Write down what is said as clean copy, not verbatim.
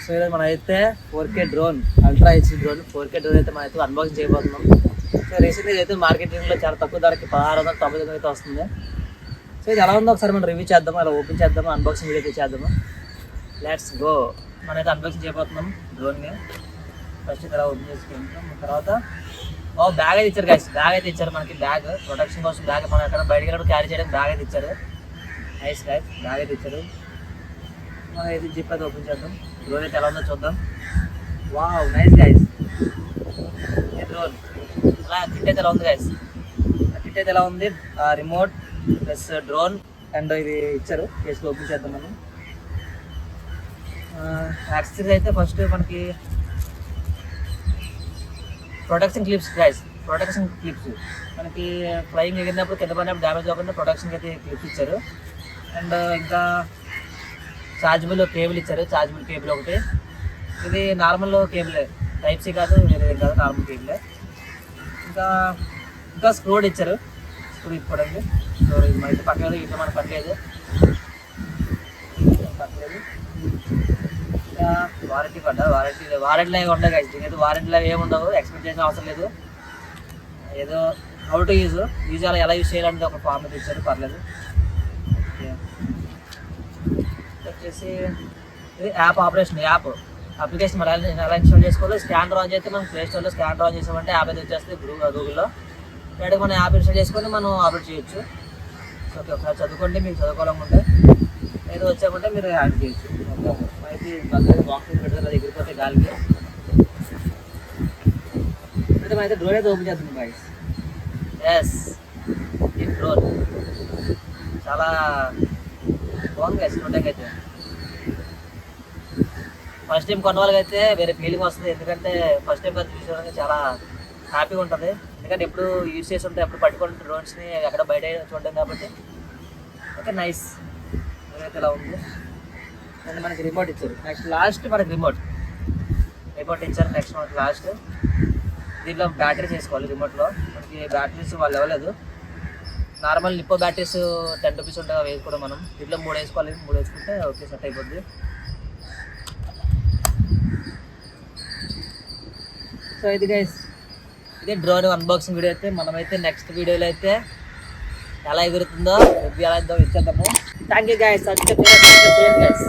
So ఈరోజు మనం అయితే 4K drone ultra HD drone 4K drone అయితే మనం అయితే అన్బాక్సింగ్ చేయబోతున్నాం. సో రీసెంట్గా అయితే మార్కెటింగ్లో చాలా తక్కువ ధరకి 1699 అయితే వస్తుంది. సో ఇది ఎలా ఉందో ఒకసారి మనం రివ్యూ చేద్దాము, అలా ఓపెన్ చేద్దాము, అన్బాక్సింగ్ వీడియో అయితే చేద్దాము. Let's go. మనమైతే అన్బాక్సింగ్ చేయబోతున్నాం డ్రోన్ని. ఫస్ట్ ఇలా ఓపెన్ చేసుకుంటాం. తర్వాత బ్యాగ్ అయితే ఇచ్చారు గైస్, బ్యాగ్ అయితే ఇచ్చారు మనకి. బ్యాగ్ ప్రొటెక్షన్ కోసం బ్యాగ్, మనం ఎక్కడ బయటకి వెళ్ళినప్పుడు క్యారీ చేయడానికి బ్యాగ్ అయితే ఇచ్చారు. నైస్ గైస్, బ్యాగ్ అయితే ఇచ్చారు. మనం అయితే జిప్ అయితే ఓపెన్ చేద్దాం. డ్రోన్ అయితే ఎలా ఉందో చూద్దాం. వావ్ నైస్ గైస్, ఈ డ్రోన్ అలా కిట్ అయితే ఎలా ఉంది గైస్. కిట్ అయితే ఎలా ఉంది, రిమోట్ ప్లస్ డ్రోన్ అండ్ ఇది ఇచ్చారు. కేసులో ఓపెన్ చేద్దాం మనం. యాక్సెసరీస్ అయితే ఫస్ట్ మనకి protection clips guys, protection clips మనకి ఫ్లయింగ్ ఎగిరినప్పుడు కింద పడినప్పుడు డ్యామేజ్ అవ్వకుండా ప్రొటెక్షన్కి అయితే క్లిప్స్ ఇచ్చారు. అండ్ ఇంకా ఛార్జబుల్ కేబుల్ ఇచ్చారు, ఛార్జబుల్ కేబుల్ ఒకటి. ఇది నార్మల్ కేబులే, టైప్ సి కాదు, వేరే కాదు, నార్మల్ కేబులే. ఇంకా స్క్రూ ఇచ్చారు, స్క్రూ ఇప్పుడండి. సో ఇది మనకి పక్కలేదు, ఇట్లా మనకు పట్టలేదు. ఇంకా వారంటీ వారంటీలో ఏమి ఉండవు గైస్. దీనికి వారంటీలో ఏమి ఉండవు, ఎక్స్పెక్ట్ చేసిన అవసరం లేదు. ఏదో హౌ టు యూజ్ అలా ఎలా యూజ్ చేయాలనేది ఒక ఫార్మ్ అయితే ఇచ్చారు, పర్లేదు. వచ్చేసి ఇది యాప్ ఆపరేషన్, అప్లికేషన్ మనం ఎలా ఇన్స్టాల్ చేసుకోవాలి. స్కాన్ ఆన్ చేస్తే మనం ప్లే స్టోర్లో స్కాన్ ఆన్ చేసామంటే యాప్ అయితే వచ్చేస్తుంది గూగుల్లో. డైరెక్ట్గా మనం యాప్ ఇన్స్టాల్ చేసుకొని మనం ఆపరేట్ చేయొచ్చు. ఓకే, ఒకసారి చదువుకోండి, మీకు చదువుకోవాలనుకుంటే. ఏదో వచ్చాకుంటే మీరు యాడ్ చేయొచ్చు. అయితే బాక్స్ పెడతారు, అది ఎగిరిపోతే గాలికి. అయితే మనం అయితే డ్రోన్ అయితే ఓపెన్ చేద్దాం గైస్. ఎస్, ఈ డ్రోన్ చాలా బాగుంది గైస్. చూడటానికి అయితే ఫస్ట్ టైం కొన్న వాళ్ళకి అయితే వేరే ఫీలింగ్ వస్తుంది. ఎందుకంటే ఫస్ట్ టైం అది చూసుకోవడానికి చాలా హ్యాపీగా ఉంటుంది. ఎందుకంటే ఎప్పుడు యూజ్ చేసి ఉంటే ఎప్పుడు పట్టుకుంటే డ్రోన్స్ని ఎక్కడ బయట చూడడం కాబట్టి. ఓకే నైస్, అయితే ఇలా ఉంది. అండ్ మనకి రిమోట్ ఇచ్చారు. నెక్స్ట్ లాస్ట్ మనకి రిమోట్ ఇచ్చారు. నెక్స్ట్ మనకి లాస్ట్ దీంట్లో బ్యాటరీస్ వేసుకోవాలి. రిమోట్లో మనకి బ్యాటరీస్ వాళ్ళు ఇవ్వలేదు. నార్మల్ నిప్పో బ్యాటరీస్ 10 రూపీస్ ఉంటాయి, వేసుకోవడం మనం. దీంట్లో 3 వేసుకోవాలి. 3 వేసుకుంటే ఓకే, సెట్ అయిపోద్ది. సో ఇది గైస్, ఇదే డ్రోన్ అన్బాక్సింగ్ వీడియో. అయితే మనమైతే నెక్స్ట్ వీడియోలో అయితే ఎలా ఎగురుతుందో రివ్యూ ఎలా ఇద్దాం ఇచ్చేద్దాము. థ్యాంక్ యూ గైస్, సబ్స్క్రైబ్ చేయండి గైస్.